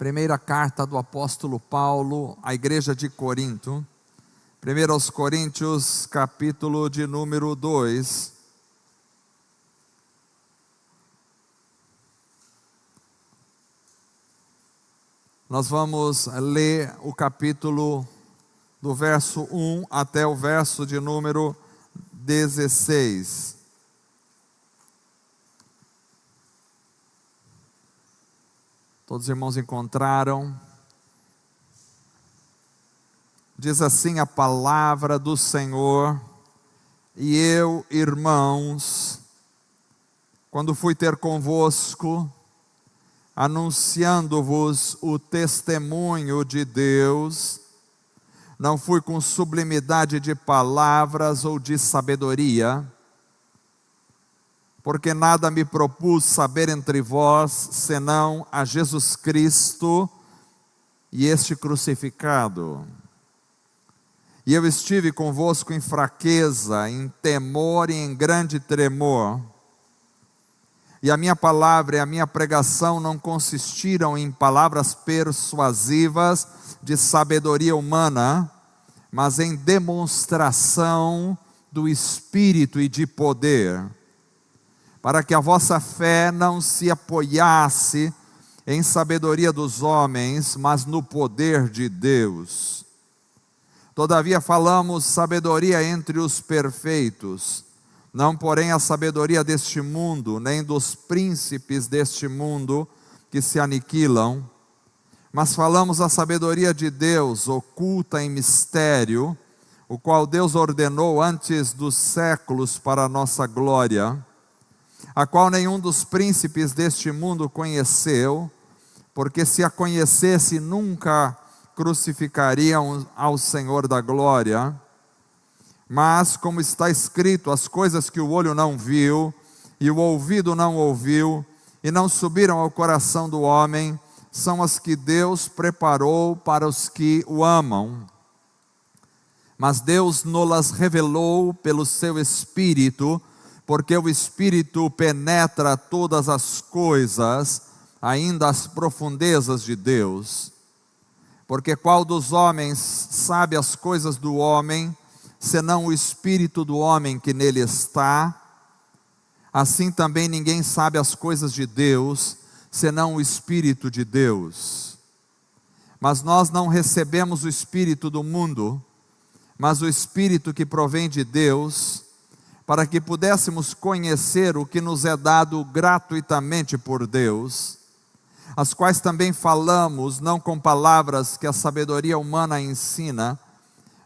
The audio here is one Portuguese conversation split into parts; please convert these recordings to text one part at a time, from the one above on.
Primeira carta do apóstolo Paulo à igreja de Corinto, 1 aos Coríntios, capítulo de número 2. Nós vamos ler o capítulo do verso 1 até o verso de número 16. Todos os irmãos encontraram? Diz assim a palavra do Senhor: E eu, irmãos, quando fui ter convosco, anunciando-vos o testemunho de Deus, não fui com sublimidade de palavras ou de sabedoria, porque nada me propus saber entre vós, senão a Jesus Cristo e este crucificado. E eu estive convosco em fraqueza, em temor e em grande tremor. E a minha palavra e a minha pregação não consistiram em palavras persuasivas de sabedoria humana, mas em demonstração do Espírito e de poder, para que a vossa fé não se apoiasse em sabedoria dos homens, mas no poder de Deus. Todavia falamos sabedoria entre os perfeitos, não porém a sabedoria deste mundo, nem dos príncipes deste mundo que se aniquilam, mas falamos a sabedoria de Deus, oculta em mistério, o qual Deus ordenou antes dos séculos para a nossa glória, a qual nenhum dos príncipes deste mundo conheceu, porque se a conhecesse nunca crucificariam ao Senhor da glória. Mas como está escrito, as coisas que o olho não viu, e o ouvido não ouviu, e não subiram ao coração do homem, são as que Deus preparou para os que o amam. Mas Deus nos-las revelou pelo seu Espírito, porque o Espírito penetra todas as coisas, ainda as profundezas de Deus. Porque qual dos homens sabe as coisas do homem, senão o Espírito do homem que nele está? Assim também ninguém sabe as coisas de Deus, senão o Espírito de Deus. Mas nós não recebemos o Espírito do mundo, mas o Espírito que provém de Deus, para que pudéssemos conhecer o que nos é dado gratuitamente por Deus, as quais também falamos, não com palavras que a sabedoria humana ensina,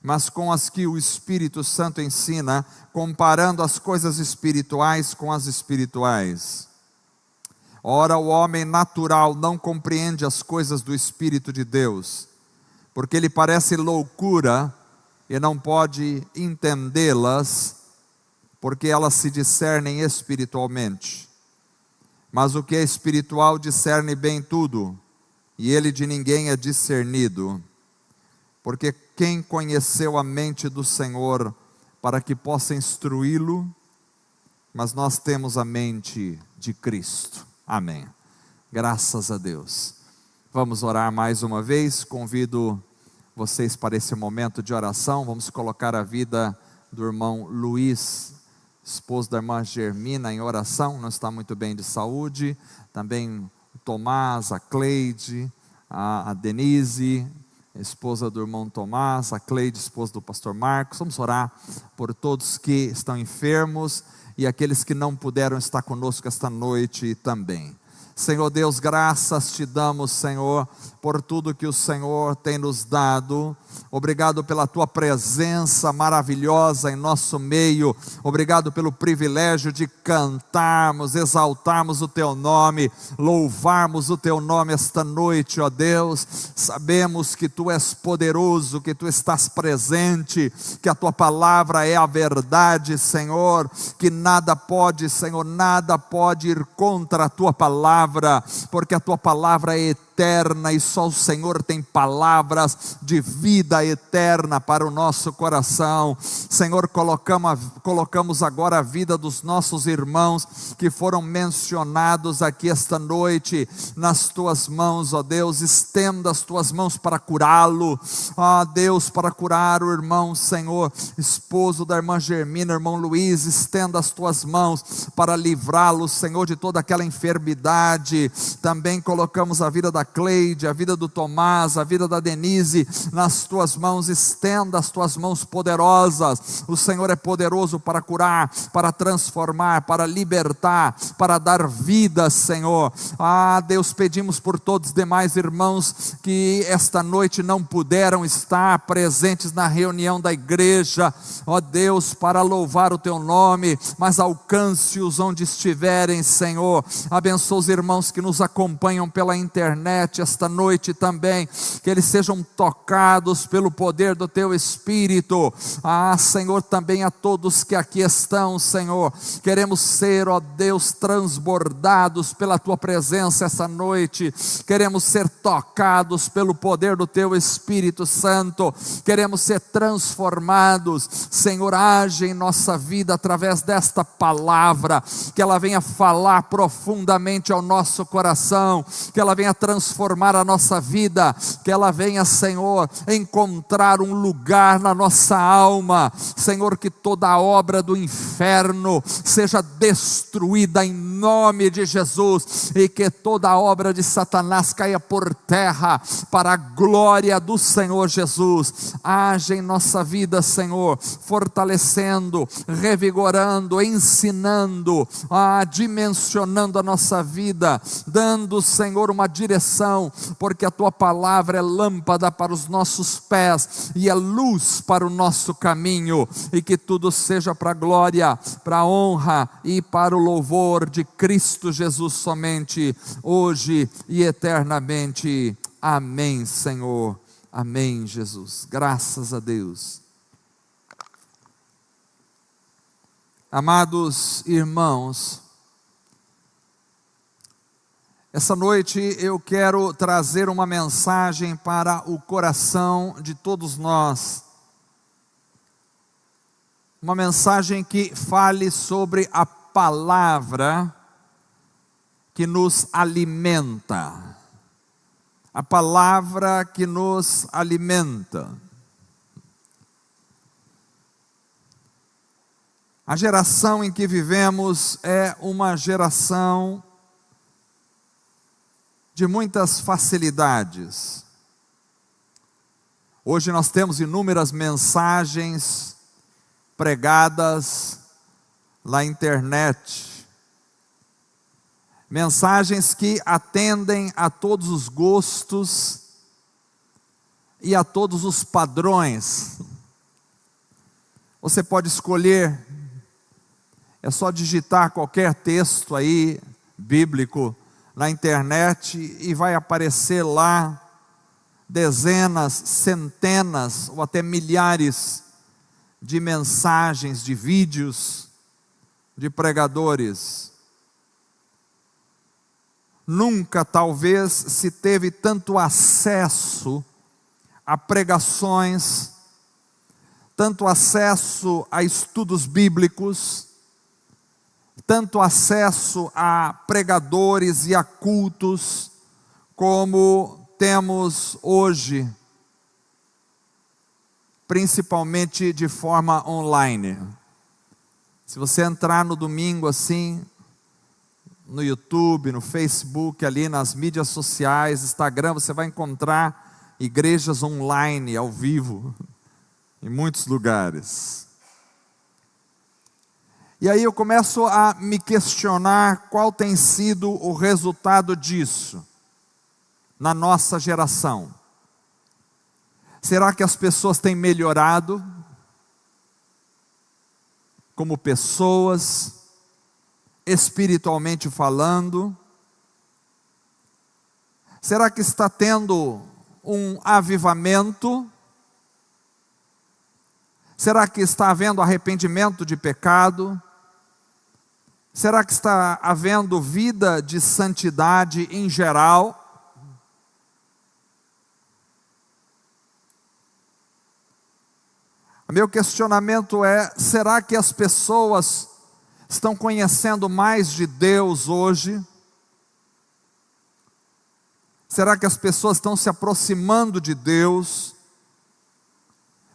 mas com as que o Espírito Santo ensina, comparando as coisas espirituais com as espirituais. Ora, o homem natural não compreende as coisas do Espírito de Deus, porque lhe parece loucura e não pode entendê-las, porque elas se discernem espiritualmente. Mas o que é espiritual discerne bem tudo, e ele de ninguém é discernido. Porque quem conheceu a mente do Senhor para que possa instruí-lo? Mas nós temos a mente de Cristo. Amém. Graças a Deus. Vamos orar mais uma vez. Convido vocês para esse momento de oração. Vamos colocar a vida do irmão Luiz, esposo da irmã Germina, em oração. Não está muito bem de saúde. Também o Tomás, a Cleide, a Denise, esposa do irmão Tomás, a Cleide, esposa do pastor Marcos. Vamos orar por todos que estão enfermos e aqueles que não puderam estar conosco esta noite também. Senhor Deus, graças te damos, Senhor, por tudo que o Senhor tem nos dado. Obrigado pela tua presença maravilhosa em nosso meio. Obrigado pelo privilégio de cantarmos, exaltarmos o teu nome, louvarmos o teu nome esta noite, ó Deus. Sabemos que tu és poderoso, que tu estás presente, que a tua palavra é a verdade, Senhor, que nada pode, Senhor, nada pode ir contra a tua palavra, porque a tua palavra é eterna eterna, e só o Senhor tem palavras de vida eterna para o nosso coração. Senhor, colocamos agora a vida dos nossos irmãos que foram mencionados aqui esta noite nas tuas mãos, ó Deus. Estenda as tuas mãos para curá-lo, ó Deus, para curar o irmão, Senhor, esposo da irmã Germina, irmão Luiz. Estenda as tuas mãos para livrá-lo, Senhor, de toda aquela enfermidade. Também colocamos a vida da Cleide, a vida do Tomás, a vida da Denise nas tuas mãos. Estenda as tuas mãos poderosas. O Senhor é poderoso para curar, para transformar, para libertar, para dar vida, Senhor. Deus, pedimos por todos os demais irmãos que esta noite não puderam estar presentes na reunião da igreja, ó Deus, para louvar o teu nome, mas alcance-os onde estiverem, Senhor. Abençoa os irmãos que nos acompanham pela internet esta noite também, que eles sejam tocados pelo poder do teu Espírito. Senhor, também a todos que aqui estão, Senhor, queremos ser, ó Deus, transbordados pela tua presença essa noite. Queremos ser tocados pelo poder do teu Espírito Santo. Queremos ser transformados. Senhor, age em nossa vida através desta palavra, que ela venha falar profundamente ao nosso coração, que ela venha transformar a nossa vida, que ela venha, Senhor, encontrar um lugar na nossa alma. Senhor, que toda a obra do inferno seja destruída em nome de Jesus, e que toda a obra de Satanás caia por terra, para a glória do Senhor Jesus. Age em nossa vida, Senhor, fortalecendo, revigorando, ensinando, dimensionando a nossa vida, dando, Senhor, uma direção, porque a tua palavra é lâmpada para os nossos pés e é luz para o nosso caminho. E que tudo seja para a glória, para a honra e para o louvor de Cristo Jesus somente, hoje e eternamente. Amém, Senhor. Amém, Jesus. Graças a Deus. Amados irmãos, essa noite eu quero trazer uma mensagem para o coração de todos nós. Uma mensagem que fale sobre a palavra que nos alimenta. A palavra que nos alimenta. A geração em que vivemos é uma geração de muitas facilidades. Hoje nós temos inúmeras mensagens pregadas na internet. Mensagens que atendem a todos os gostos e a todos os padrões. Você pode escolher, é só digitar qualquer texto aí, bíblico, na internet, e vai aparecer lá dezenas, centenas ou até milhares de mensagens, de vídeos, de pregadores. Nunca talvez se teve tanto acesso a pregações, tanto acesso a estudos bíblicos, tanto acesso a pregadores e a cultos, como temos hoje, principalmente de forma online. Se você entrar no domingo assim, no YouTube, no Facebook, ali nas mídias sociais, Instagram, você vai encontrar igrejas online, ao vivo, em muitos lugares. E aí eu começo a me questionar qual tem sido o resultado disso na nossa geração. Será que as pessoas têm melhorado como pessoas, espiritualmente falando? Será que está tendo um avivamento? Será que está havendo arrependimento de pecado? Será que está havendo vida de santidade em geral? O meu questionamento é: será que as pessoas estão conhecendo mais de Deus hoje? Será que as pessoas estão se aproximando de Deus?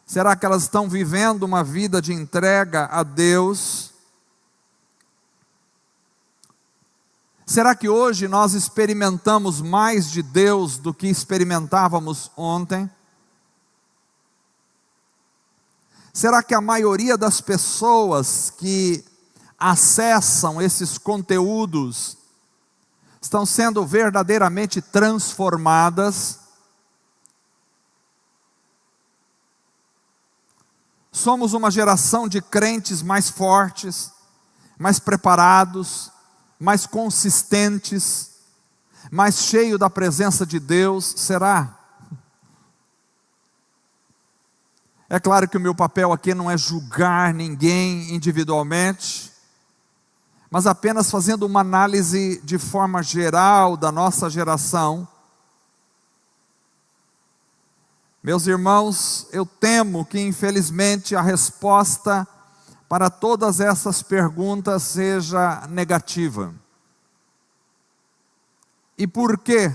Será que elas estão vivendo uma vida de entrega a Deus? Será que hoje nós experimentamos mais de Deus do que experimentávamos ontem? Será que a maioria das pessoas que acessam esses conteúdos estão sendo verdadeiramente transformadas? Somos uma geração de crentes mais fortes, mais preparados, mais consistentes, mais cheio da presença de Deus, será? É claro que o meu papel aqui não é julgar ninguém individualmente, mas apenas fazendo uma análise de forma geral da nossa geração. Meus irmãos, eu temo que infelizmente a resposta para todas essas perguntas seja negativa. E por quê?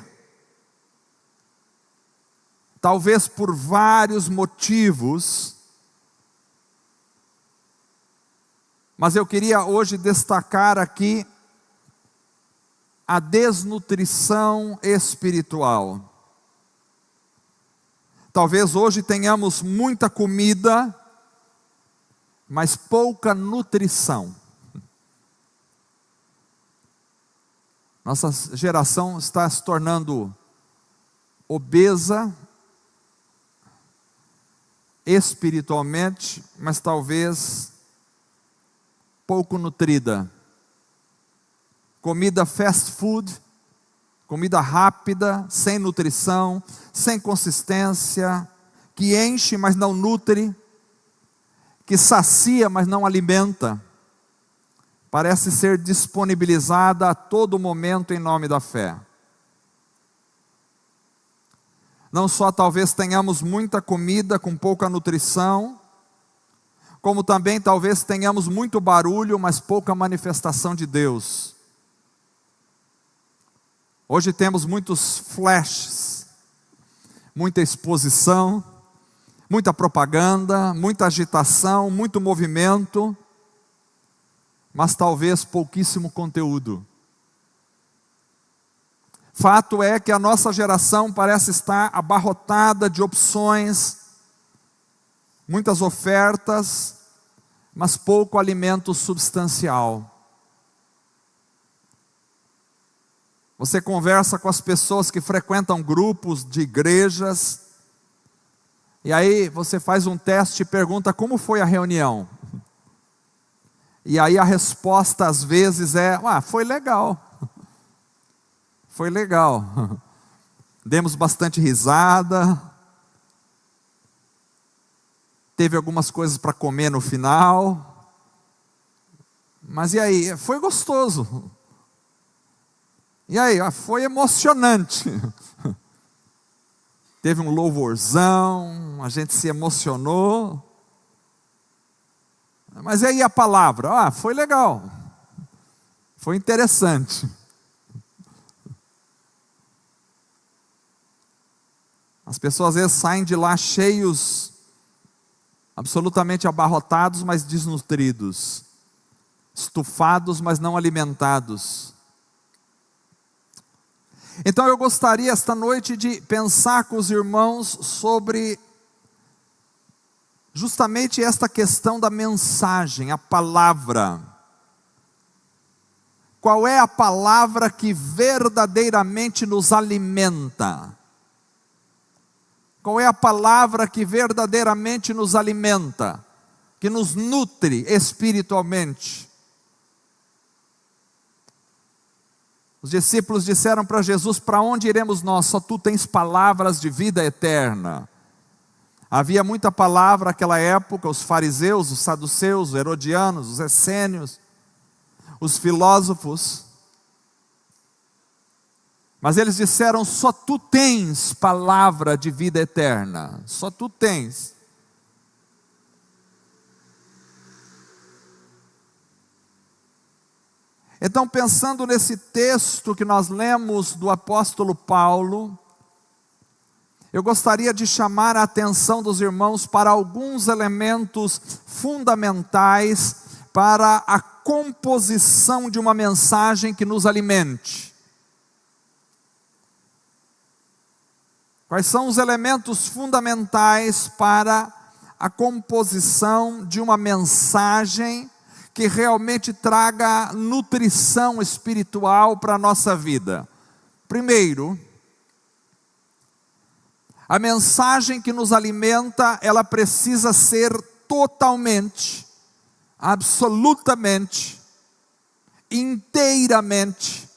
Talvez por vários motivos, mas eu queria hoje destacar aqui a desnutrição espiritual. Talvez hoje tenhamos muita comida, mas pouca nutrição. Nossa geração está se tornando obesa espiritualmente, mas talvez pouco nutrida. Comida fast food, comida rápida, sem nutrição, sem consistência, que enche, mas não nutre, que sacia, mas não alimenta, parece ser disponibilizada a todo momento em nome da fé. Não só talvez tenhamos muita comida com pouca nutrição, como também talvez tenhamos muito barulho, mas pouca manifestação de Deus. Hoje temos muitos flashes, muita exposição, muita propaganda, muita agitação, muito movimento, mas talvez pouquíssimo conteúdo. Fato é que a nossa geração parece estar abarrotada de opções, muitas ofertas, mas pouco alimento substancial. Você conversa com as pessoas que frequentam grupos de igrejas, e aí você faz um teste e pergunta como foi a reunião. E aí a resposta às vezes é: foi legal. Foi legal. Demos bastante risada. Teve algumas coisas para comer no final. Mas e aí? Foi gostoso. E aí? Foi emocionante. Teve um louvorzão, a gente se emocionou. Mas e aí a palavra? Foi legal. Foi interessante. As pessoas às vezes saem de lá cheios, absolutamente abarrotados, mas desnutridos. Estufados, mas não alimentados. Então eu gostaria esta noite de pensar com os irmãos sobre justamente esta questão da mensagem, a palavra. Qual é a palavra que verdadeiramente nos alimenta? Qual é a palavra que verdadeiramente nos alimenta, que nos nutre espiritualmente? Os discípulos disseram para Jesus: para onde iremos nós? Só tu tens palavras de vida eterna. Havia muita palavra naquela época, os fariseus, os saduceus, os herodianos, os essênios, os filósofos. Mas eles disseram: só tu tens palavra de vida eterna, só tu tens. Então, pensando nesse texto que nós lemos do apóstolo Paulo, eu gostaria de chamar a atenção dos irmãos para alguns elementos fundamentais para a composição de uma mensagem que nos alimente. Quais são os elementos fundamentais para a composição de uma mensagem que realmente traga nutrição espiritual para a nossa vida? Primeiro, a mensagem que nos alimenta, ela precisa ser totalmente, absolutamente, inteiramente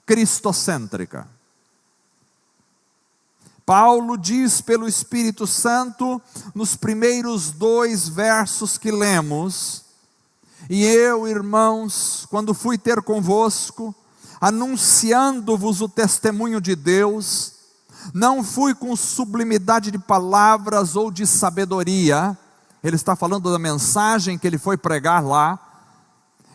cristocêntrica. Paulo diz pelo Espírito Santo, nos primeiros 2 versos que lemos: e eu, irmãos, quando fui ter convosco, anunciando-vos o testemunho de Deus, não fui com sublimidade de palavras ou de sabedoria. Ele está falando da mensagem que ele foi pregar lá.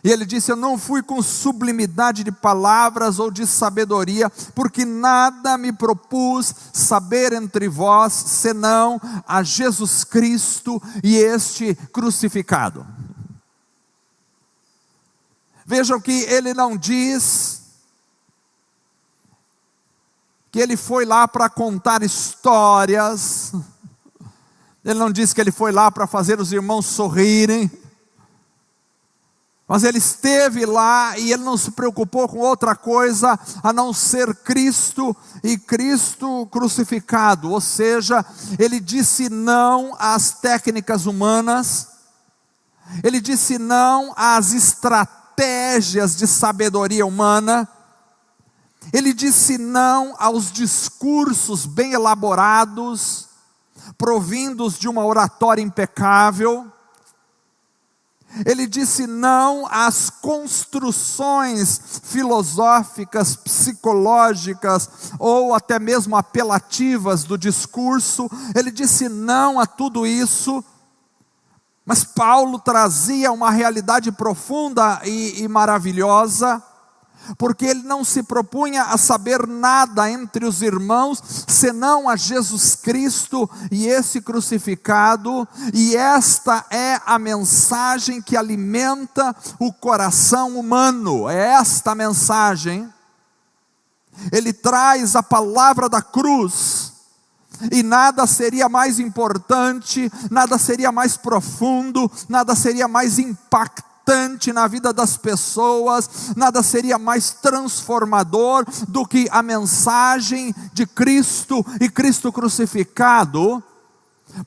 E ele disse: eu não fui com sublimidade de palavras ou de sabedoria, porque nada me propus saber entre vós, senão a Jesus Cristo e este crucificado. Vejam que ele não diz que ele foi lá para contar histórias, ele não diz que ele foi lá para fazer os irmãos sorrirem, mas ele esteve lá e ele não se preocupou com outra coisa a não ser Cristo e Cristo crucificado. Ou seja, ele disse não às técnicas humanas, ele disse não às estratégias de sabedoria humana, ele disse não aos discursos bem elaborados, provindos de uma oratória impecável. Ele disse não às construções filosóficas, psicológicas ou até mesmo apelativas do discurso. Ele disse não a tudo isso. Mas Paulo trazia uma realidade profunda e maravilhosa, porque ele não se propunha a saber nada entre os irmãos, senão a Jesus Cristo e esse crucificado, e esta é a mensagem que alimenta o coração humano, é esta mensagem. Ele traz a palavra da cruz, e nada seria mais importante, nada seria mais profundo, nada seria mais impactante na vida das pessoas, nada seria mais transformador do que a mensagem de Cristo e Cristo crucificado,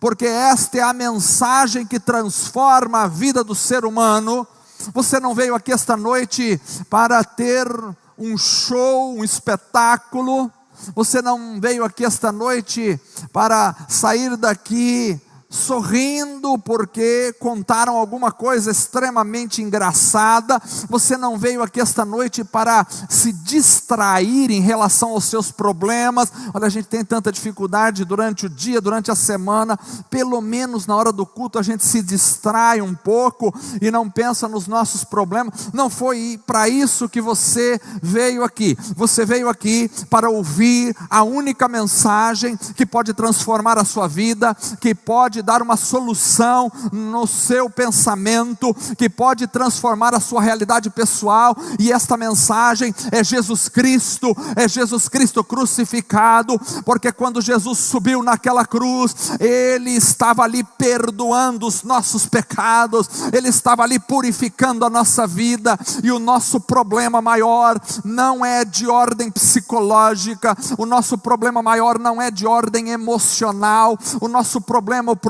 porque esta é a mensagem que transforma a vida do ser humano. Você não veio aqui esta noite para ter um show, um espetáculo, você não veio aqui esta noite para sair daqui sorrindo porque contaram alguma coisa extremamente engraçada. Você não veio aqui esta noite para se distrair em relação aos seus problemas. Olha, a gente tem tanta dificuldade durante o dia, durante a semana. Pelo menos na hora do culto a gente se distrai um pouco e não pensa nos nossos problemas. Não foi para isso que você veio aqui. Você veio aqui para ouvir a única mensagem que pode transformar a sua vida, que pode dar uma solução no seu pensamento, que pode transformar a sua realidade pessoal, e esta mensagem é Jesus Cristo crucificado, porque quando Jesus subiu naquela cruz, Ele estava ali perdoando os nossos pecados, Ele estava ali purificando a nossa vida, e o nosso problema maior não é de ordem psicológica, o nosso problema maior não é de ordem emocional, o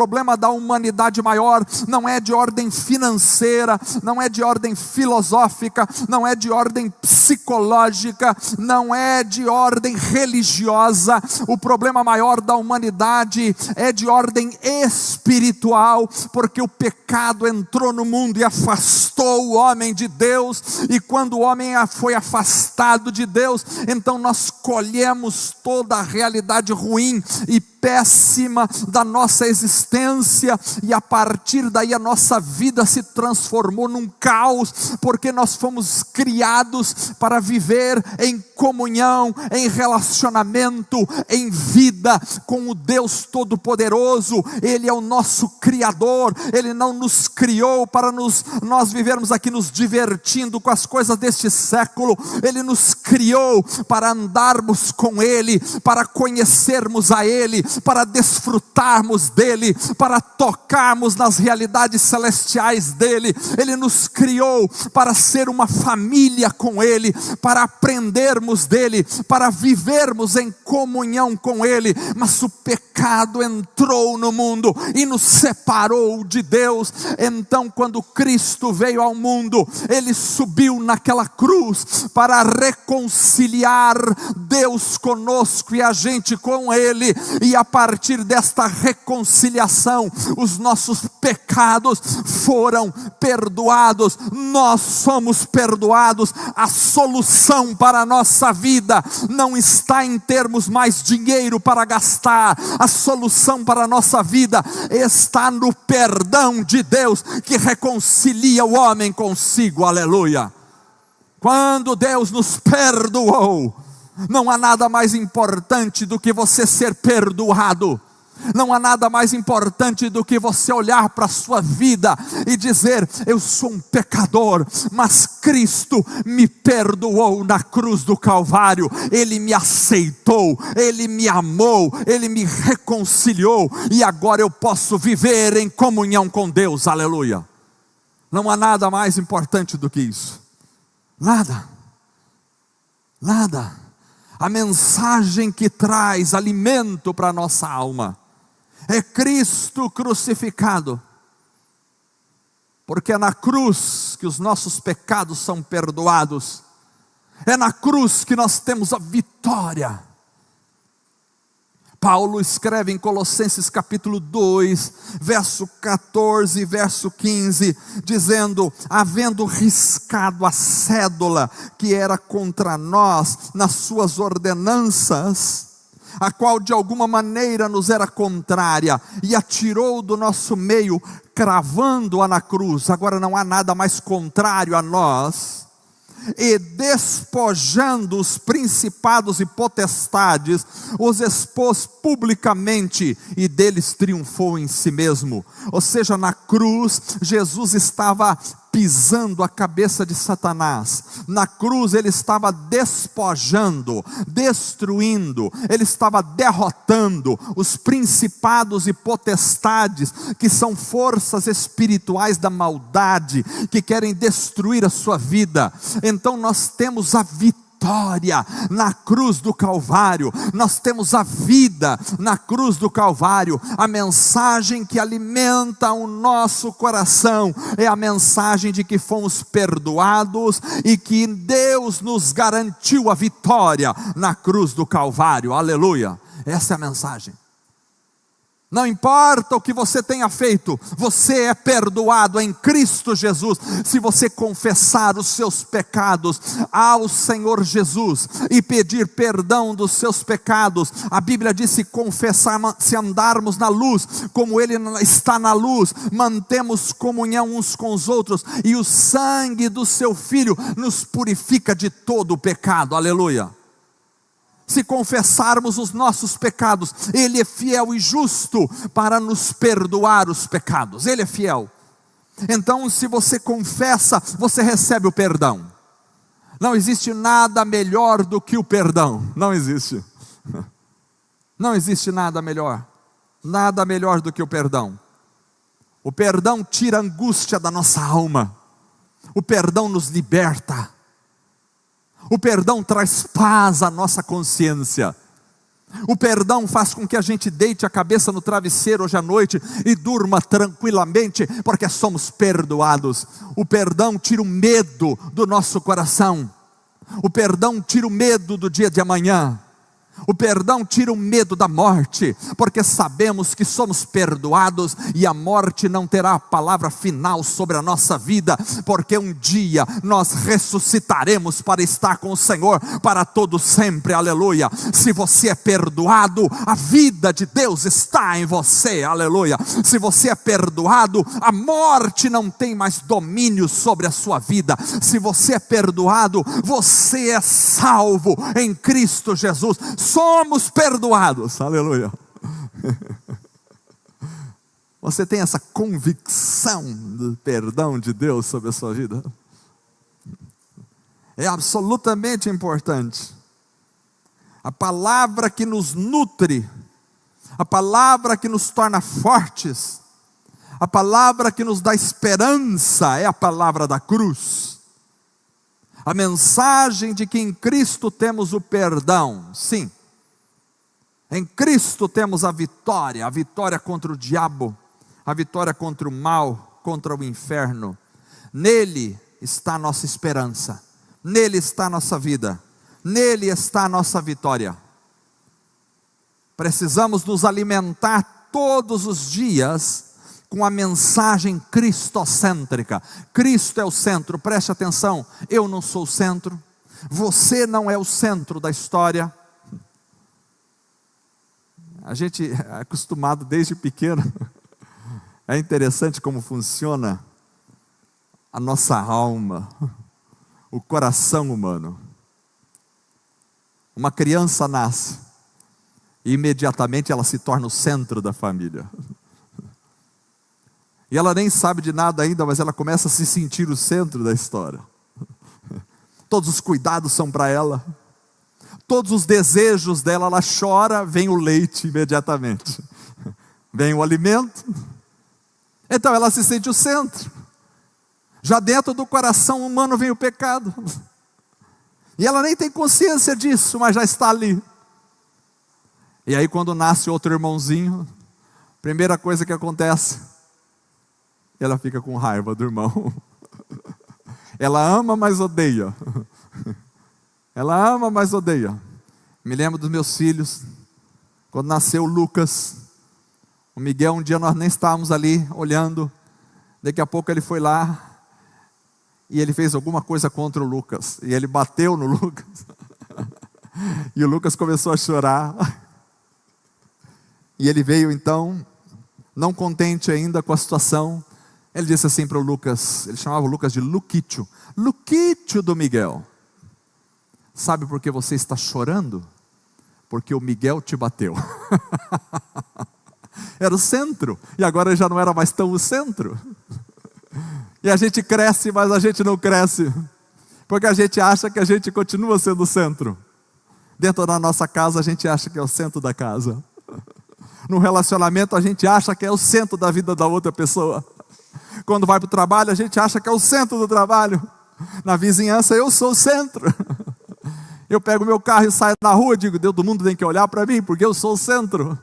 problema da humanidade maior não é de ordem financeira, não é de ordem filosófica, não é de ordem psicológica, não é de ordem religiosa. O problema maior da humanidade é de ordem espiritual, porque o pecado entrou no mundo e afastou o homem de Deus, e quando o homem foi afastado de Deus, então nós colhemos toda a realidade ruim e péssima da nossa existência, e a partir daí a nossa vida se transformou num caos, porque nós fomos criados para viver em comunhão, em relacionamento, em vida com o Deus Todo-Poderoso. Ele é o nosso Criador. Ele não nos criou para nós vivermos aqui nos divertindo com as coisas deste século. Ele nos criou para andarmos com Ele, para conhecermos a Ele, para desfrutarmos dEle, para tocarmos nas realidades celestiais dEle. Ele nos criou para ser uma família com Ele, para aprendermos dEle, para vivermos em comunhão com Ele. Mas o pecado entrou no mundo e nos separou de Deus. Então, quando Cristo veio ao mundo, Ele subiu naquela cruz para reconciliar Deus conosco e a gente com Ele, e a partir desta reconciliação, os nossos pecados foram perdoados. Nós somos perdoados. A solução para a nossa vida não está em termos mais dinheiro para gastar. A solução para a nossa vida está no perdão de Deus, que reconcilia o homem consigo. Aleluia. Quando Deus nos perdoou, não há nada mais importante do que você ser perdoado. Não há nada mais importante do que você olhar para a sua vida e dizer: eu sou um pecador, mas Cristo me perdoou na cruz do Calvário. Ele me aceitou, Ele me amou, Ele me reconciliou, e agora eu posso viver em comunhão com Deus. Aleluia. Não há nada mais importante do que isso. Nada. Nada. A mensagem que traz alimento para a nossa alma é Cristo crucificado, porque é na cruz que os nossos pecados são perdoados, é na cruz que nós temos a vitória. Paulo escreve em Colossenses capítulo 2, verso 14 e verso 15, dizendo: havendo riscado a cédula que era contra nós nas suas ordenanças, a qual de alguma maneira nos era contrária, e atirou do nosso meio, cravando-a na cruz. Agora não há nada mais contrário a nós. E despojando os principados e potestades, os expôs publicamente, e deles triunfou em si mesmo. Ou seja, na cruz, Jesus estava pisando a cabeça de Satanás. Na cruz ele estava despojando, destruindo, ele estava derrotando os principados e potestades, que são forças espirituais da maldade, que querem destruir a sua vida. Então nós temos a vitória na cruz do Calvário. Nós temos a vida na cruz do Calvário. A mensagem que alimenta o nosso coração é a mensagem de que fomos perdoados e que Deus nos garantiu a vitória na cruz do Calvário. Aleluia. Essa é a mensagem. Não importa o que você tenha feito, você é perdoado em Cristo Jesus. Se você confessar os seus pecados ao Senhor Jesus e pedir perdão dos seus pecados, a Bíblia diz: se confessarmos, se andarmos na luz, como Ele está na luz, mantemos comunhão uns com os outros, e o sangue do seu Filho nos purifica de todo o pecado. Aleluia. Se confessarmos os nossos pecados, Ele é fiel e justo para nos perdoar os pecados. Ele é fiel. Então, se você confessa, você recebe o perdão. Não existe nada melhor do que o perdão. Não existe. Não existe nada melhor. Nada melhor do que o perdão. O perdão tira a angústia da nossa alma. O perdão nos liberta. O perdão traz paz à nossa consciência. O perdão faz com que a gente deite a cabeça no travesseiro hoje à noite e durma tranquilamente, porque somos perdoados. O perdão tira o medo do nosso coração. O perdão tira o medo do dia de amanhã. O perdão tira o medo da morte, porque sabemos que somos perdoados e a morte não terá a palavra final sobre a nossa vida, porque um dia nós ressuscitaremos para estar com o Senhor para todo sempre, aleluia. Se você é perdoado, a vida de Deus está em você, aleluia. Se você é perdoado, a morte não tem mais domínio sobre a sua vida. Se você é perdoado, você é salvo em Cristo Jesus. Somos perdoados, aleluia. Você tem essa convicção do perdão de Deus sobre a sua vida? É absolutamente importante. A palavra que nos nutre, a palavra que nos torna fortes, a palavra que nos dá esperança é a palavra da cruz. A mensagem de que em Cristo temos o perdão, sim. Em Cristo temos a vitória contra o diabo, a vitória contra o mal, contra o inferno. Nele está a nossa esperança, nele está a nossa vida, nele está a nossa vitória. Precisamos nos alimentar todos os dias com a mensagem cristocêntrica. Cristo é o centro, preste atenção, eu não sou o centro, você não é o centro da história. A gente é acostumado desde pequeno, é interessante como funciona a nossa alma, o coração humano. Uma criança nasce, e imediatamente ela se torna o centro da família. E ela nem sabe de nada ainda, mas ela começa a se sentir o centro da história. Todos os cuidados são para ela. Todos os desejos dela, ela chora, vem o leite imediatamente. Vem o alimento. Então ela se sente o centro. Já dentro do coração humano vem o pecado. E ela nem tem consciência disso, mas já está ali. E aí quando nasce outro irmãozinho, primeira coisa que acontece, ela fica com raiva do irmão. Ela ama, mas odeia. Ela ama, mas odeia. Me lembro dos meus filhos, quando nasceu o Lucas, o Miguel, um dia nós nem estávamos ali olhando, daqui a pouco ele foi lá, e ele fez alguma coisa contra o Lucas, e ele bateu no Lucas, e o Lucas começou a chorar, e ele veio então, não contente ainda com a situação, ele disse assim para o Lucas, ele chamava o Lucas de Luquítio, Luquítio do Miguel, sabe por que você está chorando? Porque o Miguel te bateu. Era o centro, e agora já não era mais tão o centro. E a gente cresce, mas a gente não cresce, porque a gente acha que a gente continua sendo o centro. Dentro da nossa casa a gente acha que é o centro da casa. No relacionamento a gente acha que é o centro da vida da outra pessoa. Quando vai para o trabalho a gente acha que é o centro do trabalho. Na vizinhança eu sou o centro. Eu pego meu carro e saio na rua e digo, todo mundo tem que olhar para mim, porque eu sou o centro.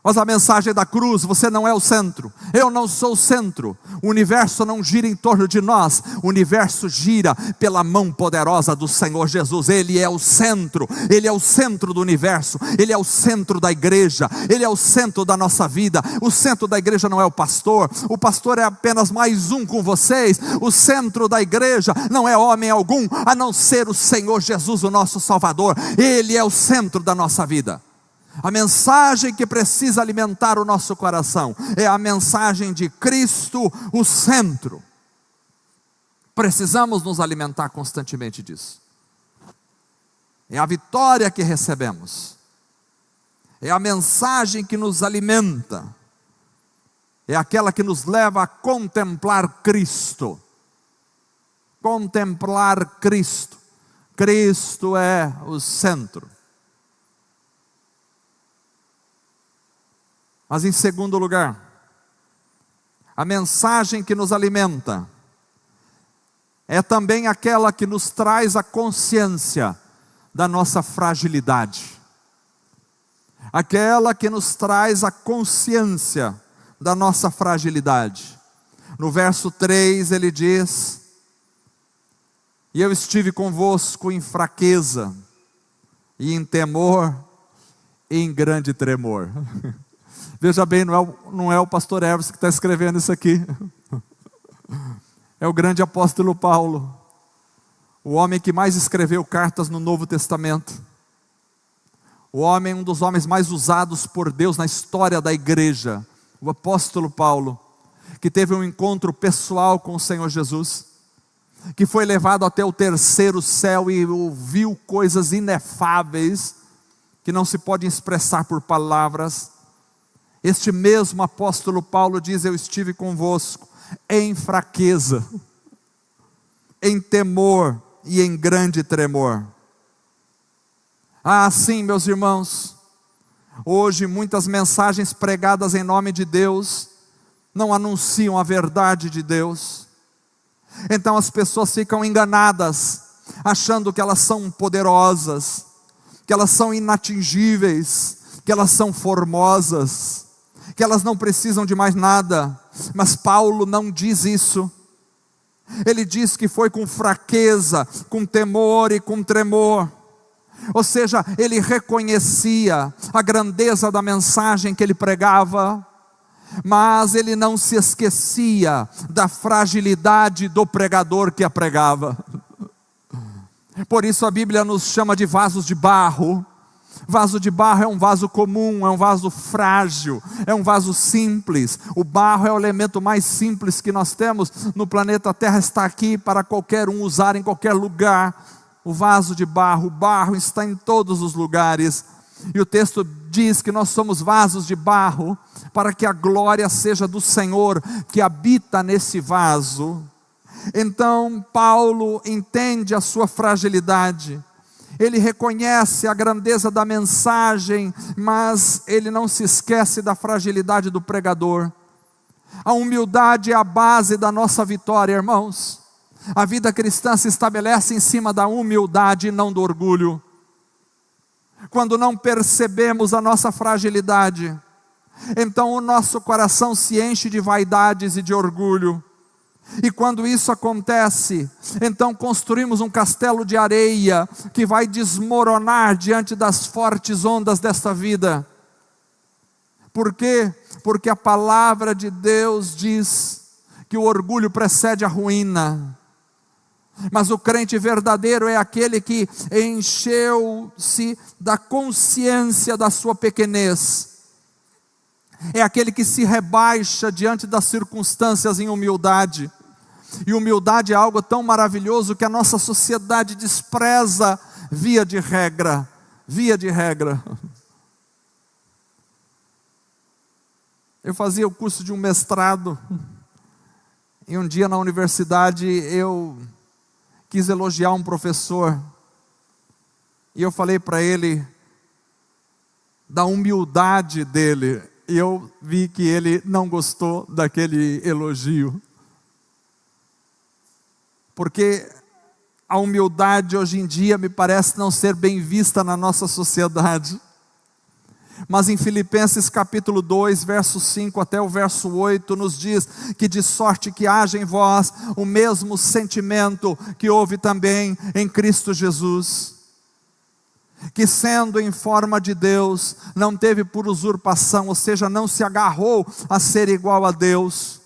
Mas a mensagem da cruz, você não é o centro, eu não sou o centro, o universo não gira em torno de nós, o universo gira pela mão poderosa do Senhor Jesus, Ele é o centro do universo, Ele é o centro da igreja, Ele é o centro da nossa vida. O centro da igreja não é o pastor é apenas mais um com vocês. O centro da igreja não é homem algum, a não ser o Senhor Jesus, o nosso Salvador. Ele é o centro da nossa vida. A mensagem que precisa alimentar o nosso coração é a mensagem de Cristo, o centro. Precisamos nos alimentar constantemente disso. É a vitória que recebemos, é a mensagem que nos alimenta, é aquela que nos leva a contemplar Cristo. Contemplar Cristo. Cristo é o centro. Mas em segundo lugar, a mensagem que nos alimenta é também aquela que nos traz a consciência da nossa fragilidade. Aquela que nos traz a consciência da nossa fragilidade. No verso 3 ele diz: e eu estive convosco em fraqueza, e em temor e em grande tremor. Veja bem, não é o pastor Everson que está escrevendo isso aqui. É o grande apóstolo Paulo, o homem que mais escreveu cartas no Novo Testamento. O homem, um dos homens mais usados por Deus na história da igreja. O apóstolo Paulo, que teve um encontro pessoal com o Senhor Jesus, que foi levado até o terceiro céu e ouviu coisas inefáveis, que não se pode expressar por palavras. Este mesmo apóstolo Paulo diz: eu estive convosco em fraqueza, em temor e em grande tremor. Ah, sim, meus irmãos, hoje muitas mensagens pregadas em nome de Deus não anunciam a verdade de Deus. Então as pessoas ficam enganadas, achando que elas são poderosas, que elas são inatingíveis, que elas são formosas, que elas não precisam de mais nada. Mas Paulo não diz isso. Ele diz que foi com fraqueza, com temor e com tremor. Ou seja, ele reconhecia a grandeza da mensagem que ele pregava, mas ele não se esquecia da fragilidade do pregador que a pregava. Por isso a Bíblia nos chama de vasos de barro. Vaso de barro é um vaso comum, é um vaso frágil, é um vaso simples. O barro é o elemento mais simples que nós temos no planeta Terra, está aqui para qualquer um usar em qualquer lugar. O vaso de barro, o barro está em todos os lugares. E o texto diz que nós somos vasos de barro, para que a glória seja do Senhor que habita nesse vaso. Então Paulo entende a sua fragilidade. Ele reconhece a grandeza da mensagem, mas ele não se esquece da fragilidade do pregador. A humildade é a base da nossa vitória, irmãos. A vida cristã se estabelece em cima da humildade e não do orgulho. Quando não percebemos a nossa fragilidade, então o nosso coração se enche de vaidades e de orgulho. E quando isso acontece, então construímos um castelo de areia que vai desmoronar diante das fortes ondas desta vida. Por quê? Porque a palavra de Deus diz que o orgulho precede a ruína. Mas o crente verdadeiro é aquele que encheu-se da consciência da sua pequenez. É aquele que se rebaixa diante das circunstâncias em humildade. E humildade é algo tão maravilhoso que a nossa sociedade despreza via de regra. Via de regra. Eu fazia o curso de um mestrado. E um dia na universidade eu quis elogiar um professor, e eu falei para ele da humildade dele, e eu vi que ele não gostou daquele elogio, porque a humildade hoje em dia me parece não ser bem vista na nossa sociedade. Mas em Filipenses capítulo 2, verso 5 até o verso 8, nos diz que de sorte que haja em vós o mesmo sentimento que houve também em Cristo Jesus, que sendo em forma de Deus, não teve por usurpação, ou seja, não se agarrou a ser igual a Deus,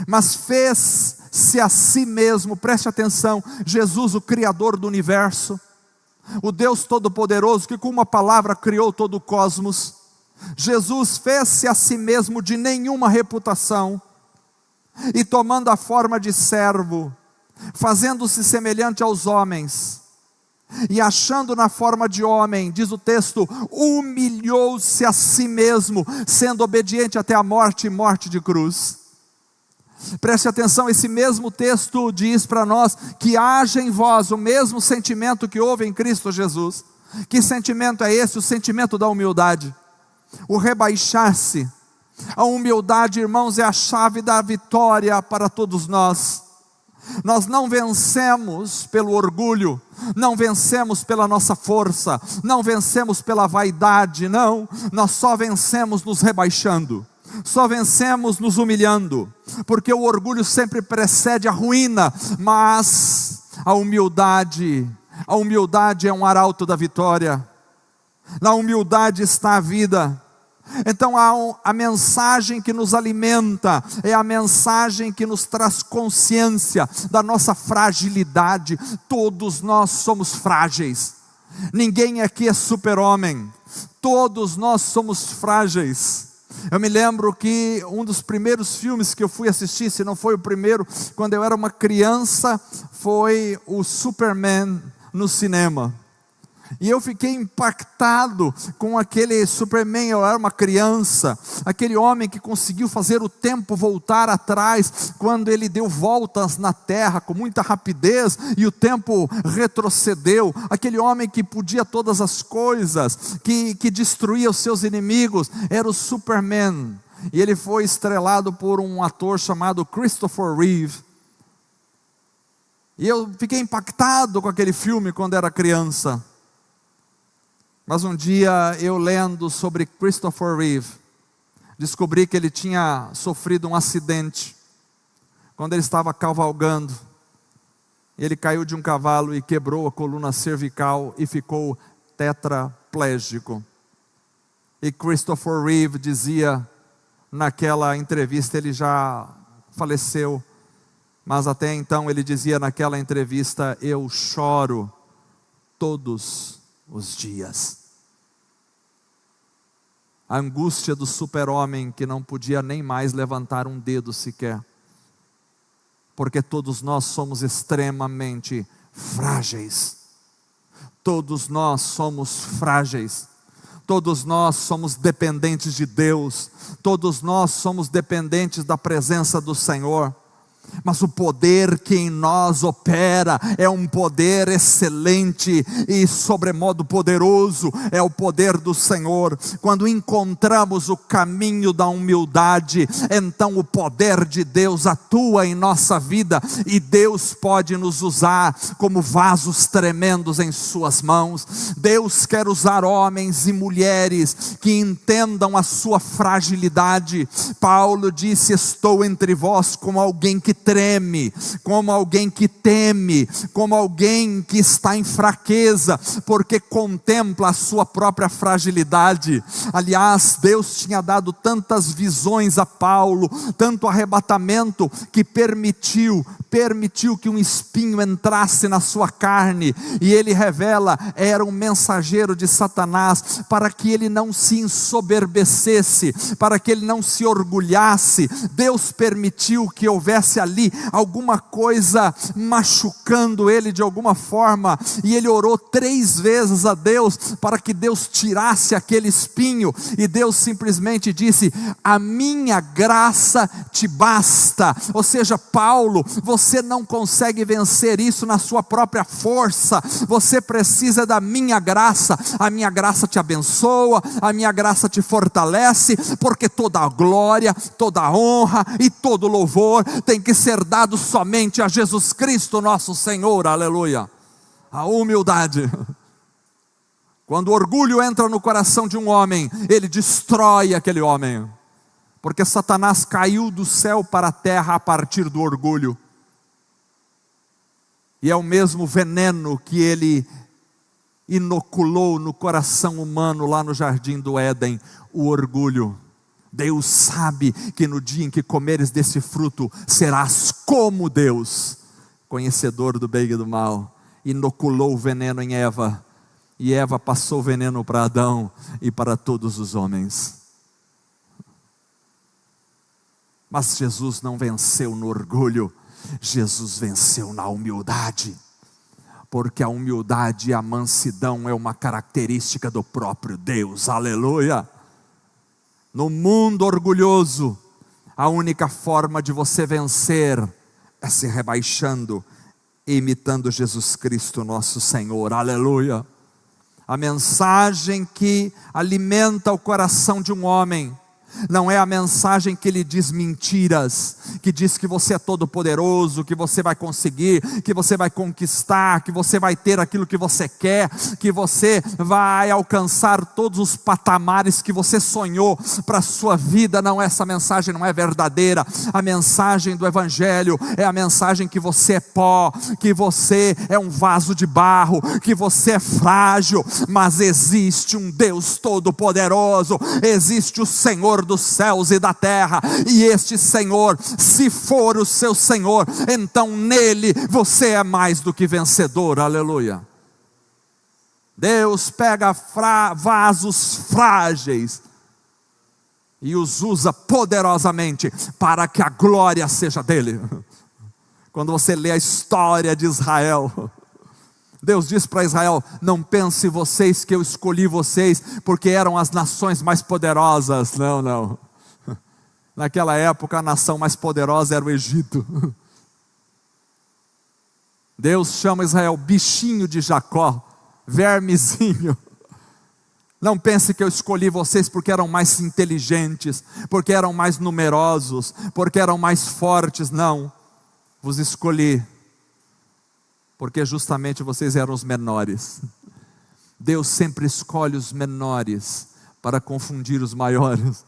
mas fez-se a si mesmo. Preste atenção, Jesus, o Criador do universo, o Deus Todo-Poderoso, que com uma palavra criou todo o cosmos. Jesus fez-se a si mesmo de nenhuma reputação, e tomando a forma de servo, fazendo-se semelhante aos homens, e achando na forma de homem, diz o texto, humilhou-se a si mesmo, sendo obediente até a morte e morte de cruz. Preste atenção, esse mesmo texto diz para nós que haja em vós o mesmo sentimento que houve em Cristo Jesus. Que sentimento é esse? O sentimento da humildade, o rebaixar-se. A humildade, irmãos, é a chave da vitória para todos nós. Nós não vencemos pelo orgulho, não vencemos pela nossa força, não vencemos pela vaidade, não. Nós só vencemos nos rebaixando. Só vencemos nos humilhando, porque o orgulho sempre precede a ruína, mas a humildade A humildade é um arauto da vitória. Na humildade está a vida. Então a mensagem que nos alimenta é a mensagem que nos traz consciência da nossa fragilidade. Todos nós somos frágeis. Ninguém aqui é super-homem. Todos nós somos frágeis. Eu me lembro que um dos primeiros filmes que eu fui assistir, se não foi o primeiro, quando eu era uma criança, foi o Superman no cinema. E eu fiquei impactado com aquele Superman. Eu era uma criança, aquele homem que conseguiu fazer o tempo voltar atrás, quando ele deu voltas na terra com muita rapidez, e o tempo retrocedeu. Aquele homem que podia todas as coisas, que destruía os seus inimigos, era o Superman. E ele foi estrelado por um ator chamado Christopher Reeve. E eu fiquei impactado com aquele filme quando era criança. Mas um dia, eu lendo sobre Christopher Reeve, descobri que ele tinha sofrido um acidente, quando ele estava cavalgando. Ele caiu de um cavalo e quebrou a coluna cervical e ficou tetraplégico. E Christopher Reeve dizia, naquela entrevista, ele já faleceu, mas até então ele dizia naquela entrevista: eu choro todos os dias. A angústia do super-homem que não podia nem mais levantar um dedo sequer, porque todos nós somos extremamente frágeis. Todos nós somos frágeis. Todos nós somos dependentes de Deus. Todos nós somos dependentes da presença do Senhor. Mas o poder que em nós opera é um poder excelente e sobremodo poderoso. É o poder do Senhor. Quando encontramos o caminho da humildade, então o poder de Deus atua em nossa vida, e Deus pode nos usar como vasos tremendos em suas mãos. Deus quer usar homens e mulheres que entendam a sua fragilidade. Paulo disse: estou entre vós como alguém que treme, como alguém que teme, como alguém que está em fraqueza, porque contempla a sua própria fragilidade. Aliás, Deus tinha dado tantas visões a Paulo, tanto arrebatamento, que permitiu que um espinho entrasse na sua carne, e ele revela, era um mensageiro de Satanás, para que ele não se ensoberbecesse, para que ele não se orgulhasse. Deus permitiu que houvesse ali alguma coisa machucando ele de alguma forma, e ele orou 3 vezes a Deus, para que Deus tirasse aquele espinho, e Deus simplesmente disse: a minha graça te basta. Ou seja, Paulo, você não consegue vencer isso na sua própria força, você precisa da minha graça. A minha graça te abençoa, a minha graça te fortalece, porque toda a glória, toda a honra e todo o louvor tem que ser dado somente a Jesus Cristo nosso Senhor. Aleluia. A humildade. Quando o orgulho entra no coração de um homem, ele destrói aquele homem, porque Satanás caiu do céu para a terra a partir do orgulho, e é o mesmo veneno que ele inoculou no coração humano lá no jardim do Éden, o orgulho. Deus sabe que no dia em que comeres desse fruto, serás como Deus, conhecedor do bem e do mal. Inoculou o veneno em Eva, e Eva passou o veneno para Adão e para todos os homens. Mas Jesus não venceu no orgulho, Jesus venceu na humildade, porque a humildade e a mansidão é uma característica do próprio Deus. Aleluia. No mundo orgulhoso, a única forma de você vencer é se rebaixando e imitando Jesus Cristo nosso Senhor. Aleluia. A mensagem que alimenta o coração de um homem Não é a mensagem que lhe diz mentiras, que diz que você é todo poderoso, que você vai conseguir, que você vai conquistar, que você vai ter aquilo que você quer, que você vai alcançar todos os patamares que você sonhou para a sua vida. Não, essa mensagem não é verdadeira. A mensagem do Evangelho é a mensagem que você é pó, que você é um vaso de barro, que você é frágil, mas existe um Deus todo-poderoso, existe o Senhor dos céus e da terra, e este Senhor, se for o seu Senhor, então nele você é mais do que vencedor. Aleluia. Deus pega vasos frágeis e os usa poderosamente para que a glória seja dele. Quando você lê a história de Israel, Deus diz para Israel: não pense vocês que eu escolhi vocês porque eram as nações mais poderosas. Não, não. Naquela época a nação mais poderosa era o Egito. Deus chama Israel bichinho de Jacó, vermezinho. Não pense que eu escolhi vocês porque eram mais inteligentes, porque eram mais numerosos, porque eram mais fortes. Não, vos escolhi porque justamente vocês eram os menores. Deus sempre escolhe os menores para confundir os maiores.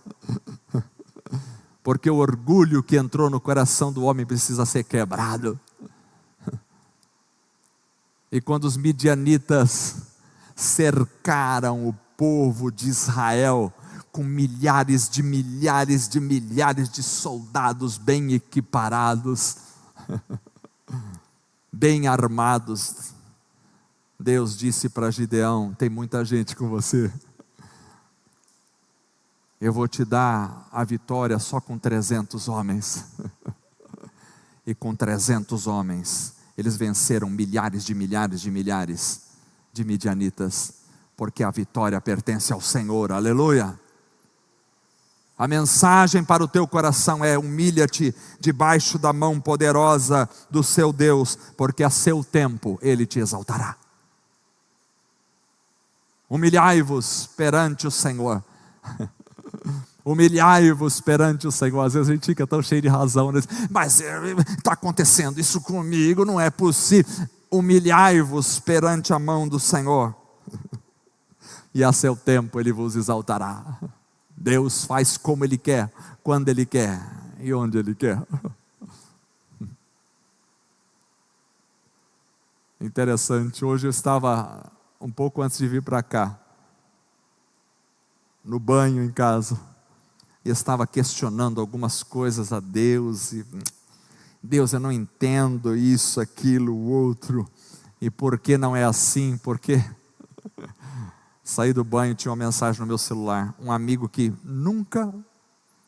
Porque o orgulho que entrou no coração do homem precisa ser quebrado. E quando os midianitas cercaram o povo de Israel com milhares de soldados bem equiparados, bem armados, Deus disse para Gideão: tem muita gente com você, eu vou te dar a vitória só com 300 homens. E com 300 homens eles venceram milhares de midianitas, porque a vitória pertence ao Senhor. Aleluia. A mensagem para o teu coração é: humilha-te debaixo da mão poderosa do seu Deus, porque a seu tempo Ele te exaltará. Humilhai-vos perante o Senhor. Humilhai-vos perante o Senhor. Às vezes a gente fica tão cheio de razão, né? Mas está acontecendo isso comigo, não é possível. Humilhai-vos perante a mão do Senhor, e a seu tempo Ele vos exaltará. Deus faz como Ele quer, quando Ele quer e onde Ele quer. Interessante, hoje eu estava, um pouco antes de vir para cá, no banho em casa, e estava questionando algumas coisas a Deus, e Deus, eu não entendo isso, aquilo, o outro, e por que não é assim? Porque saí do banho, tinha uma mensagem no meu celular, um amigo que nunca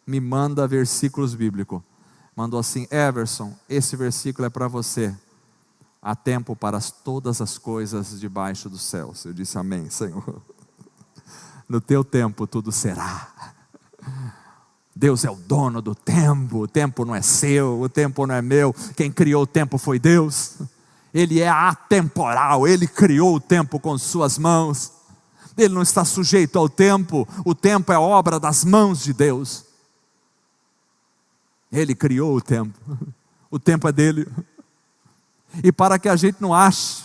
me manda versículos bíblicos, mandou assim: Everson, esse versículo é para você, há tempo para todas as coisas debaixo dos céus. Eu disse: amém, Senhor. No teu tempo tudo será. Deus é o dono do tempo, o tempo não é seu, o tempo não é meu, quem criou o tempo foi Deus. Ele é atemporal, Ele criou o tempo com suas mãos, Ele não está sujeito ao tempo, o tempo é obra das mãos de Deus. Ele criou o tempo é dele. E para que a gente não ache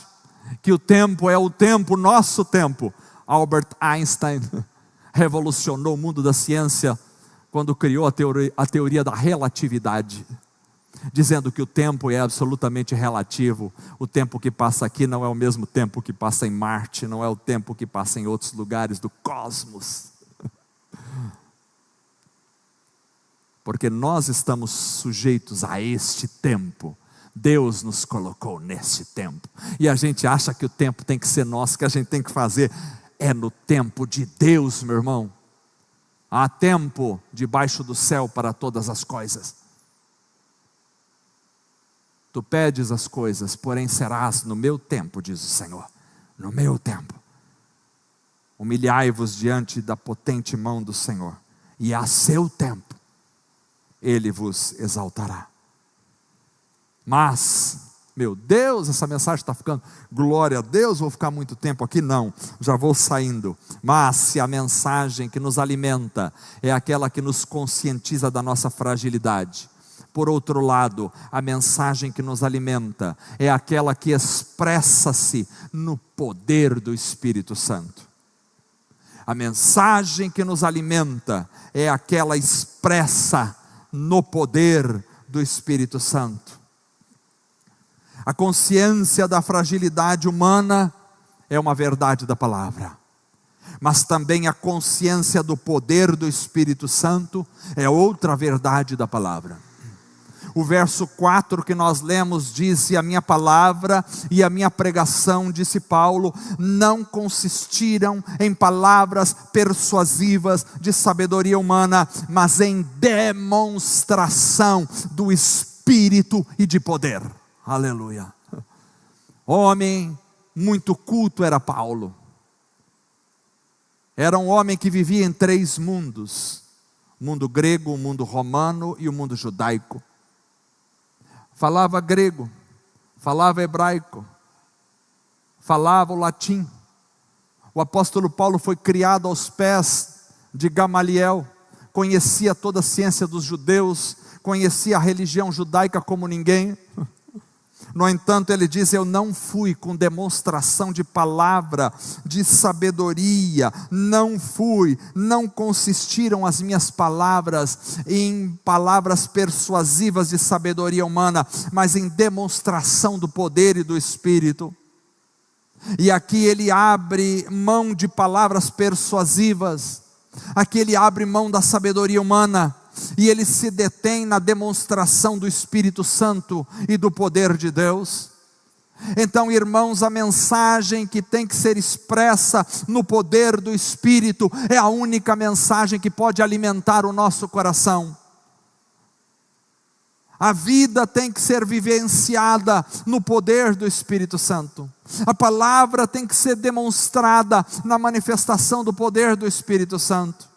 que o tempo é o tempo, nosso tempo, Albert Einstein revolucionou o mundo da ciência quando criou a teoria da relatividade, dizendo que o tempo é absolutamente relativo. O tempo que passa aqui não é o mesmo tempo que passa em Marte, não é o tempo que passa em outros lugares do cosmos. Porque nós estamos sujeitos a este tempo. Deus nos colocou neste tempo, e a gente acha que o tempo tem que ser nosso, que a gente tem que fazer. É no tempo de Deus, meu irmão. Há tempo debaixo do céu para todas as coisas. Tu pedes as coisas, porém serás no meu tempo, diz o Senhor, no meu tempo. Humilhai-vos diante da potente mão do Senhor, e a seu tempo Ele vos exaltará. Mas Meu Deus, essa mensagem está ficando, glória a Deus, vou ficar muito tempo aqui? Não, já vou saindo. Mas se a mensagem que nos alimenta é aquela que nos conscientiza da nossa fragilidade, por outro lado, a mensagem que nos alimenta é aquela que expressa-se no poder do Espírito Santo. A mensagem que nos alimenta é aquela expressa no poder do Espírito Santo. A consciência da fragilidade humana é uma verdade da palavra, mas também a consciência do poder do Espírito Santo é outra verdade da palavra. O verso 4 que nós lemos diz: e a minha palavra e a minha pregação, disse Paulo, não consistiram em palavras persuasivas de sabedoria humana, mas em demonstração do Espírito e de poder. Aleluia. Homem muito culto era Paulo. Era um homem que vivia em 3 mundos: o mundo grego, o mundo romano e o mundo judaico. Falava grego, falava hebraico, falava o latim. O apóstolo Paulo foi criado aos pés de Gamaliel, conhecia toda a ciência dos judeus, conhecia a religião judaica como ninguém. No entanto, ele diz: eu não fui com demonstração de palavra, de sabedoria, não consistiram as minhas palavras em palavras persuasivas de sabedoria humana, mas em demonstração do poder e do Espírito. E aqui ele abre mão de palavras persuasivas, aqui ele abre mão da sabedoria humana, e ele se detém na demonstração do Espírito Santo e do poder de Deus. Então, irmãos, a mensagem que tem que ser expressa no poder do Espírito é a única mensagem que pode alimentar o nosso coração. A vida tem que ser vivenciada no poder do Espírito Santo. A palavra tem que ser demonstrada na manifestação do poder do Espírito Santo,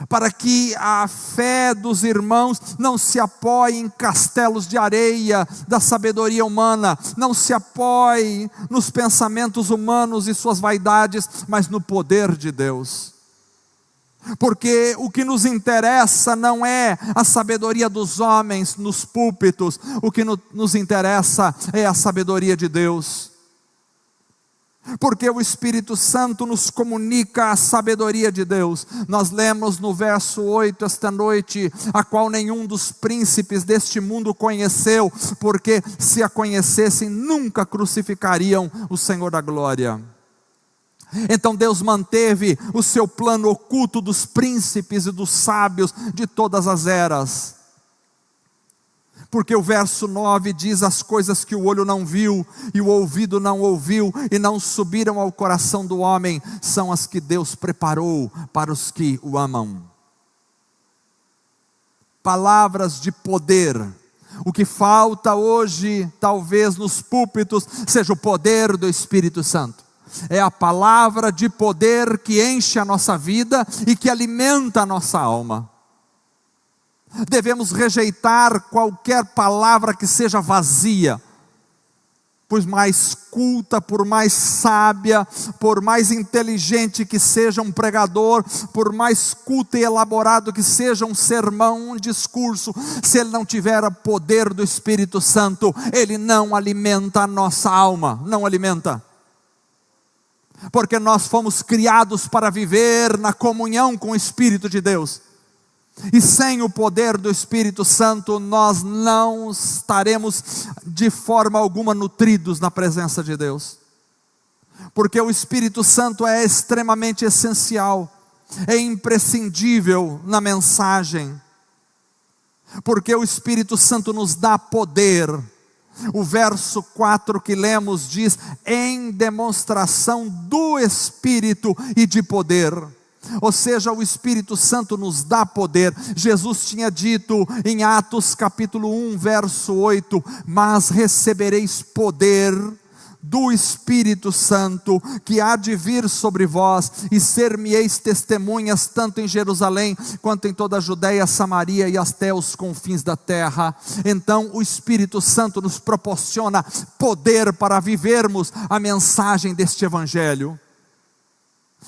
para que a fé dos irmãos não se apoie em castelos de areia da sabedoria humana, não se apoie nos pensamentos humanos e suas vaidades, mas no poder de Deus. Porque o que nos interessa não é a sabedoria dos homens nos púlpitos, o que nos interessa é a sabedoria de Deus. Porque o Espírito Santo nos comunica a sabedoria de Deus. Nós lemos no verso 8 esta noite: a qual nenhum dos príncipes deste mundo conheceu, porque se a conhecessem nunca crucificariam o Senhor da glória. Então Deus manteve o seu plano oculto dos príncipes e dos sábios de todas as eras. Porque o verso 9 diz: as coisas que o olho não viu e o ouvido não ouviu e não subiram ao coração do homem, são as que Deus preparou para os que o amam. Palavras de poder. O que falta hoje, talvez nos púlpitos, seja o poder do Espírito Santo. É a palavra de poder que enche a nossa vida e que alimenta a nossa alma. Devemos rejeitar qualquer palavra que seja vazia, por mais culta, por mais sábia, por mais inteligente que seja um pregador, por mais culto e elaborado que seja um sermão, um discurso, se ele não tiver o poder do Espírito Santo, ele não alimenta a nossa alma, não alimenta. Porque nós fomos criados para viver na comunhão com o Espírito de Deus. E sem o poder do Espírito Santo, nós não estaremos de forma alguma nutridos na presença de Deus. Porque o Espírito Santo é extremamente essencial, é imprescindível na mensagem. Porque o Espírito Santo nos dá poder. O verso 4 que lemos diz: em demonstração do Espírito e de poder. Ou seja, o Espírito Santo nos dá poder. Jesus tinha dito em Atos capítulo 1, verso 8: mas recebereis poder do Espírito Santo, que há de vir sobre vós, e ser-me-eis testemunhas, tanto em Jerusalém, quanto em toda a Judeia, Samaria e até os confins da terra. Então o Espírito Santo nos proporciona poder para vivermos a mensagem deste Evangelho.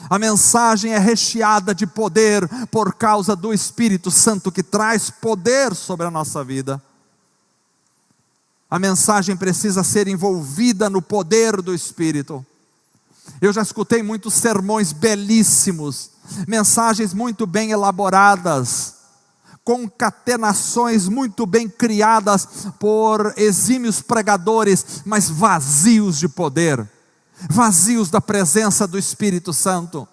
A mensagem é recheada de poder, por causa do Espírito Santo, que traz poder sobre a nossa vida. A mensagem precisa ser envolvida no poder do Espírito. Eu já escutei muitos sermões belíssimos, mensagens muito bem elaboradas, concatenações muito bem criadas por exímios pregadores, mas vazios de poder, vazios da presença do Espírito Santo.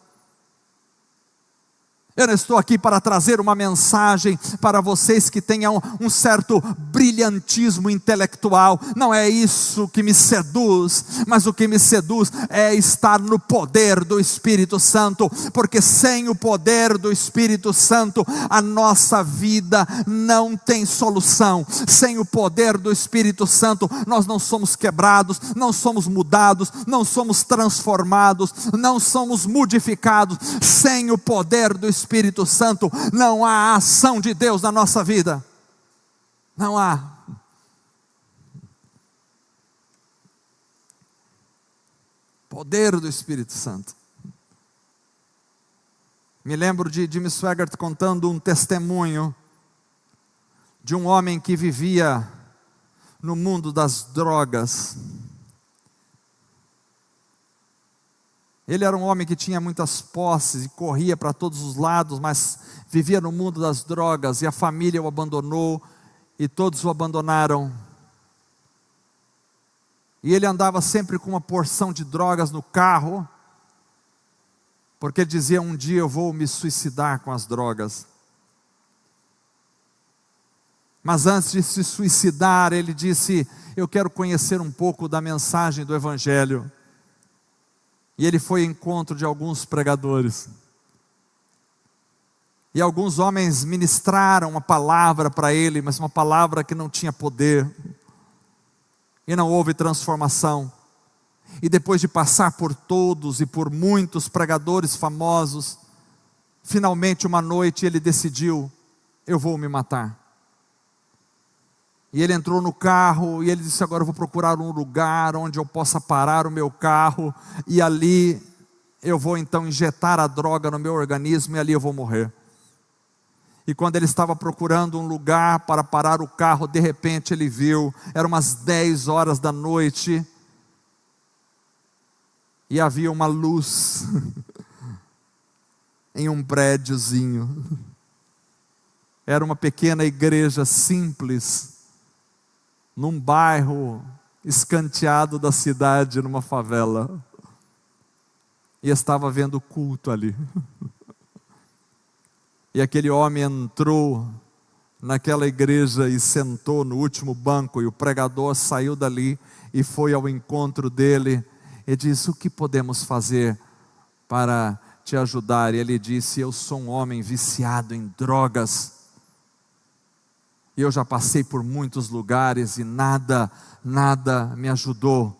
Eu não estou aqui para trazer uma mensagem para vocês que tenham um certo brilhantismo intelectual. Não é isso que me seduz, mas o que me seduz é estar no poder do Espírito Santo, porque sem o poder do Espírito Santo, a nossa vida não tem solução. Sem o poder do Espírito Santo, nós não somos quebrados, não somos mudados, não somos transformados, não somos modificados. Sem o poder do Espírito Santo, não há ação de Deus na nossa vida. Não há. Poder do Espírito Santo. Me lembro de Jimmy Swaggart contando um testemunho de um homem que vivia no mundo das drogas. Ele era um homem que tinha muitas posses e corria para todos os lados, mas vivia no mundo das drogas, e a família o abandonou e todos o abandonaram. E ele andava sempre com uma porção de drogas no carro, porque ele dizia: um dia eu vou me suicidar com as drogas. Mas antes de se suicidar, ele disse: eu quero conhecer um pouco da mensagem do Evangelho. E ele foi ao encontro de alguns pregadores. E alguns homens ministraram uma palavra para ele, mas uma palavra que não tinha poder. E não houve transformação. E depois de passar por todos e por muitos pregadores famosos, finalmente uma noite ele decidiu: eu vou me matar. E ele entrou no carro e ele disse: agora eu vou procurar um lugar onde eu possa parar o meu carro, e ali eu vou então injetar a droga no meu organismo, e ali eu vou morrer. E quando ele estava procurando um lugar para parar o carro, de repente ele viu, eram umas 10 horas da noite, e havia uma luz em um prédiozinho. Era uma pequena igreja simples, num bairro escanteado da cidade, numa favela. E estava havendo culto ali. E aquele homem entrou naquela igreja e sentou no último banco, e o pregador saiu dali e foi ao encontro dele e disse: o que podemos fazer para te ajudar? E ele disse: eu sou um homem viciado em drogas. E eu já passei por muitos lugares e nada me ajudou.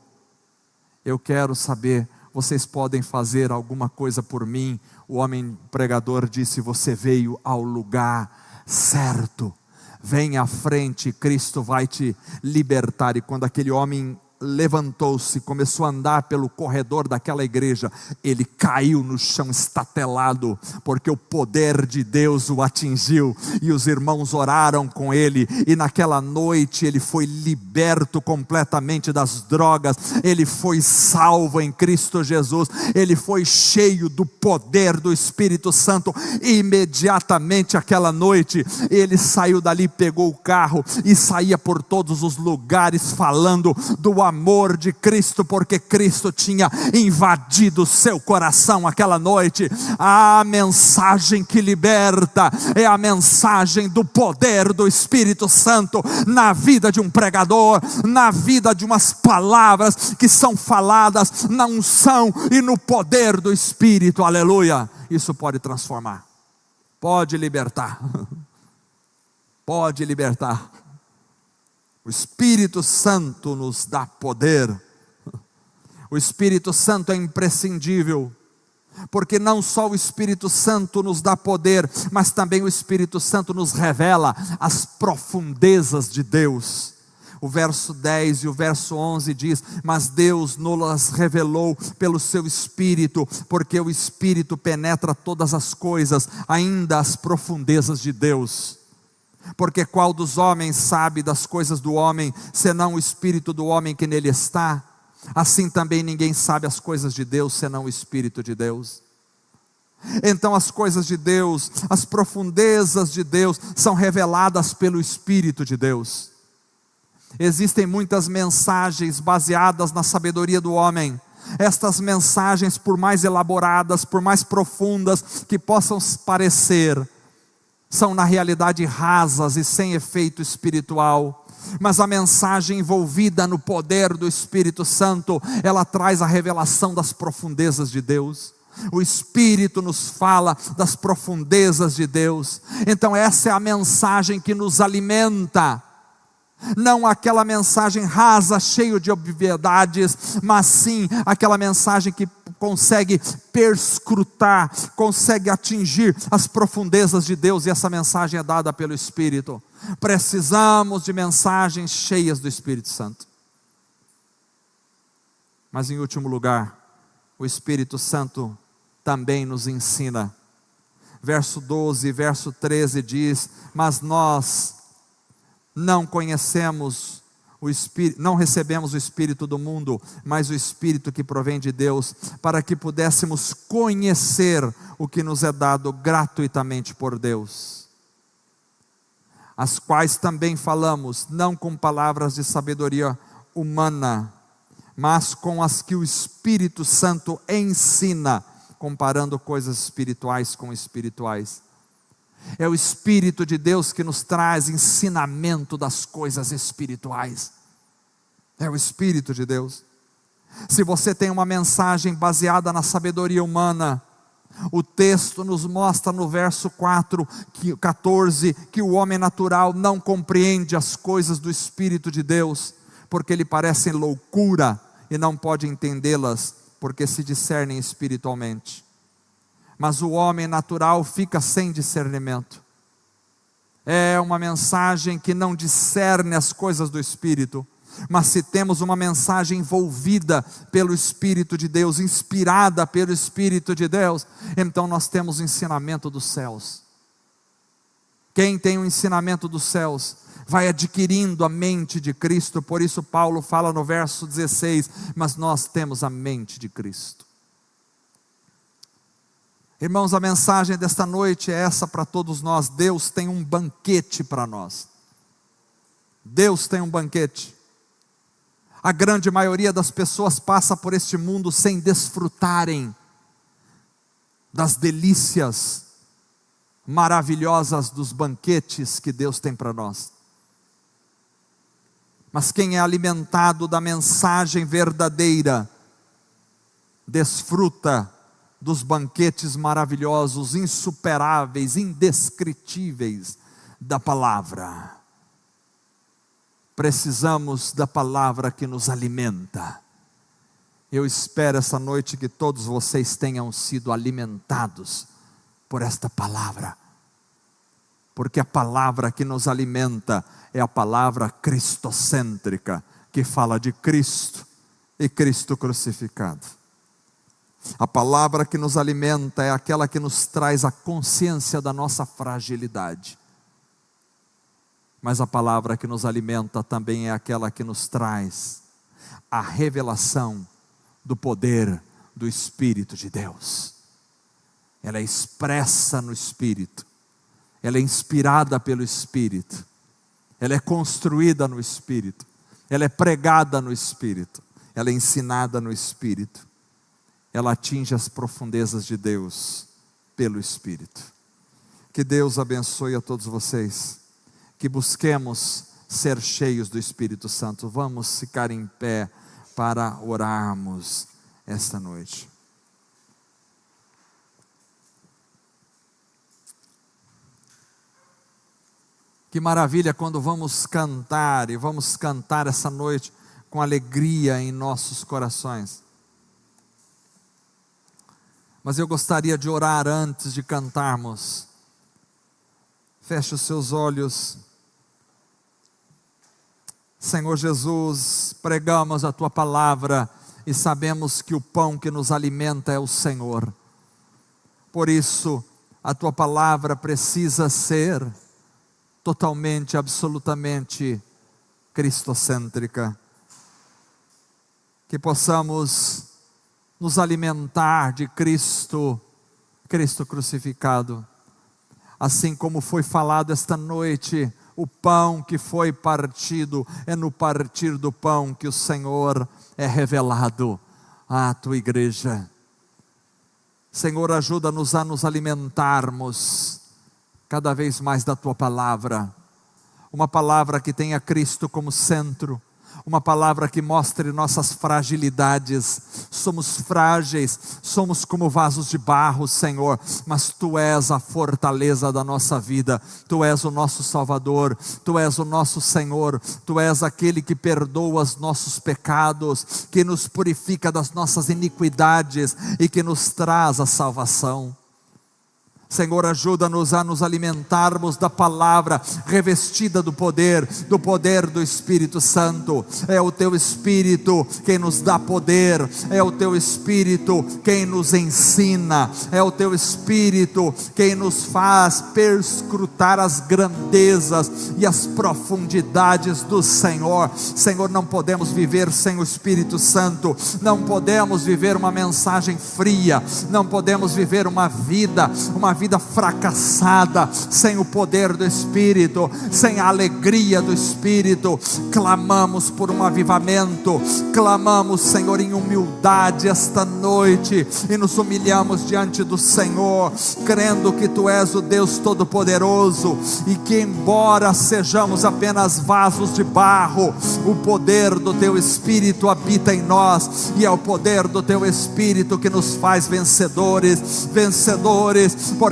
Eu quero saber, vocês podem fazer alguma coisa por mim? O homem pregador disse: você veio ao lugar certo. Vem à frente, Cristo vai te libertar. E quando aquele homem levantou-se, começou a andar pelo corredor daquela igreja, ele caiu no chão estatelado, porque o poder de Deus o atingiu, e os irmãos oraram com ele, e naquela noite ele foi liberto completamente das drogas, ele foi salvo em Cristo Jesus, ele foi cheio do poder do Espírito Santo. E imediatamente aquela noite, ele saiu dali, pegou o carro e saía por todos os lugares falando do amor de Cristo, porque Cristo tinha invadido seu coração aquela noite. A mensagem que liberta é a mensagem do poder do Espírito Santo na vida de um pregador, na vida de umas palavras que são faladas na unção e no poder do Espírito. Aleluia! Isso pode transformar, pode libertar, pode libertar. O Espírito Santo nos dá poder. O Espírito Santo é imprescindível, porque não só o Espírito Santo nos dá poder, mas também o Espírito Santo nos revela as profundezas de Deus. O verso 10 e o verso 11 diz: mas Deus nos revelou pelo seu Espírito, porque o Espírito penetra todas as coisas, ainda as profundezas de Deus. Porque qual dos homens sabe das coisas do homem, senão o Espírito do homem que nele está? Assim também ninguém sabe as coisas de Deus, senão o Espírito de Deus. Então as coisas de Deus, as profundezas de Deus, são reveladas pelo Espírito de Deus. Existem muitas mensagens baseadas na sabedoria do homem. Estas mensagens, por mais elaboradas, por mais profundas que possam parecer, são na realidade rasas e sem efeito espiritual. Mas a mensagem envolvida no poder do Espírito Santo, ela traz a revelação das profundezas de Deus. O Espírito nos fala das profundezas de Deus. Então essa é a mensagem que nos alimenta. Não aquela mensagem rasa, cheia de obviedades, mas sim aquela mensagem que consegue perscrutar, consegue atingir as profundezas de Deus, e essa mensagem é dada pelo Espírito. Precisamos de mensagens cheias do Espírito Santo. Mas em último lugar, o Espírito Santo também nos ensina. Verso 12 e verso 13 diz: mas nós não conhecemos o Espírito, não recebemos o Espírito do mundo, mas o Espírito que provém de Deus, para que pudéssemos conhecer o que nos é dado gratuitamente por Deus. As quais também falamos, não com palavras de sabedoria humana, mas com as que o Espírito Santo ensina, comparando coisas espirituais com espirituais. É o Espírito de Deus que nos traz ensinamento das coisas espirituais. É o Espírito de Deus. Se você tem uma mensagem baseada na sabedoria humana, o texto nos mostra no verso 14, que o homem natural não compreende as coisas do Espírito de Deus, porque lhe parecem loucura, e não pode entendê-las, porque se discernem espiritualmente. Mas o homem natural fica sem discernimento. É uma mensagem que não discerne as coisas do Espírito. Mas se temos uma mensagem envolvida pelo Espírito de Deus, inspirada pelo Espírito de Deus, então nós temos o ensinamento dos céus. Quem tem o ensinamento dos céus vai adquirindo a mente de Cristo. Por isso Paulo fala no verso 16: mas nós temos a mente de Cristo. Irmãos, a mensagem desta noite é essa para todos nós: Deus tem um banquete para nós. Deus tem um banquete. A grande maioria das pessoas passa por este mundo sem desfrutarem das delícias maravilhosas dos banquetes que Deus tem para nós. Mas quem é alimentado da mensagem verdadeira, desfruta dos banquetes maravilhosos, insuperáveis, indescritíveis da palavra. Precisamos da palavra que nos alimenta. Eu espero essa noite que todos vocês tenham sido alimentados por esta palavra, porque a palavra que nos alimenta é a palavra cristocêntrica, que fala de Cristo e Cristo crucificado. A palavra que nos alimenta é aquela que nos traz a consciência da nossa fragilidade. Mas a palavra que nos alimenta também é aquela que nos traz a revelação do poder do Espírito de Deus. Ela é expressa no Espírito, ela é inspirada pelo Espírito, ela é construída no Espírito, ela é pregada no Espírito, ela é ensinada no Espírito, ela atinge as profundezas de Deus pelo Espírito. Que Deus abençoe a todos vocês, que busquemos ser cheios do Espírito Santo. Vamos ficar em pé para orarmos esta noite. Que maravilha quando vamos cantar, e vamos cantar essa noite com alegria em nossos corações. Mas eu gostaria de orar antes de cantarmos. Feche os seus olhos. Senhor Jesus, pregamos a Tua palavra e sabemos que o pão que nos alimenta é o Senhor. Por isso, a Tua palavra precisa ser totalmente, absolutamente cristocêntrica. Que possamos nos alimentar de Cristo, Cristo crucificado. Assim como foi falado esta noite, o pão que foi partido, é no partir do pão que o Senhor é revelado à Tua igreja. Senhor, ajuda-nos a nos alimentarmos cada vez mais da Tua palavra. Uma palavra que tenha Cristo como centro. Uma palavra que mostre nossas fragilidades. Somos frágeis, somos como vasos de barro, Senhor, mas Tu és a fortaleza da nossa vida. Tu és o nosso Salvador, Tu és o nosso Senhor, Tu és aquele que perdoa os nossos pecados, que nos purifica das nossas iniquidades e que nos traz a salvação. Senhor, ajuda-nos a nos alimentarmos da palavra revestida do poder do Espírito Santo. É o Teu Espírito quem nos dá poder, é o Teu Espírito quem nos ensina, é o Teu Espírito quem nos faz perscrutar as grandezas e as profundidades do Senhor. Senhor, não podemos viver sem o Espírito Santo, não podemos viver uma mensagem fria, não podemos viver uma vida fracassada, sem o poder do Espírito, sem a alegria do Espírito. Clamamos por um avivamento, clamamos, Senhor, em humildade esta noite, e nos humilhamos diante do Senhor, crendo que Tu és o Deus Todo-Poderoso, e que embora sejamos apenas vasos de barro, o poder do Teu Espírito habita em nós, e é o poder do Teu Espírito que nos faz vencedores,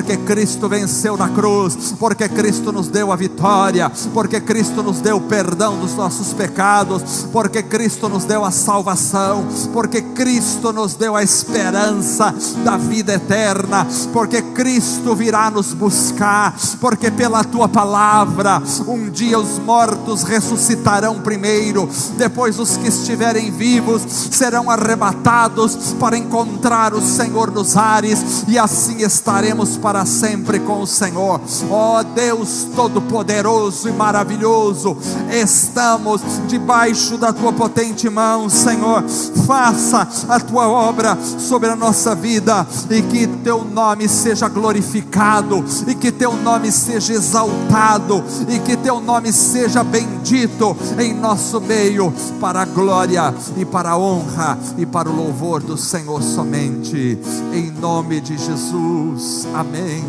porque Cristo venceu na cruz, porque Cristo nos deu a vitória, porque Cristo nos deu o perdão dos nossos pecados, porque Cristo nos deu a salvação, porque Cristo nos deu a esperança da vida eterna, porque Cristo virá nos buscar, porque pela Tua palavra um dia os mortos ressuscitarão primeiro, depois os que estiverem vivos serão arrebatados para encontrar o Senhor nos ares, e assim estaremos para sempre com o Senhor. Ó Deus Todo-Poderoso e maravilhoso, estamos debaixo da Tua potente mão, Senhor. Faça a Tua obra sobre a nossa vida, e que Teu nome seja glorificado, e que Teu nome seja exaltado, e que Teu nome seja bendito em nosso meio, para a glória e para a honra e para o louvor do Senhor somente, em nome de Jesus, amém.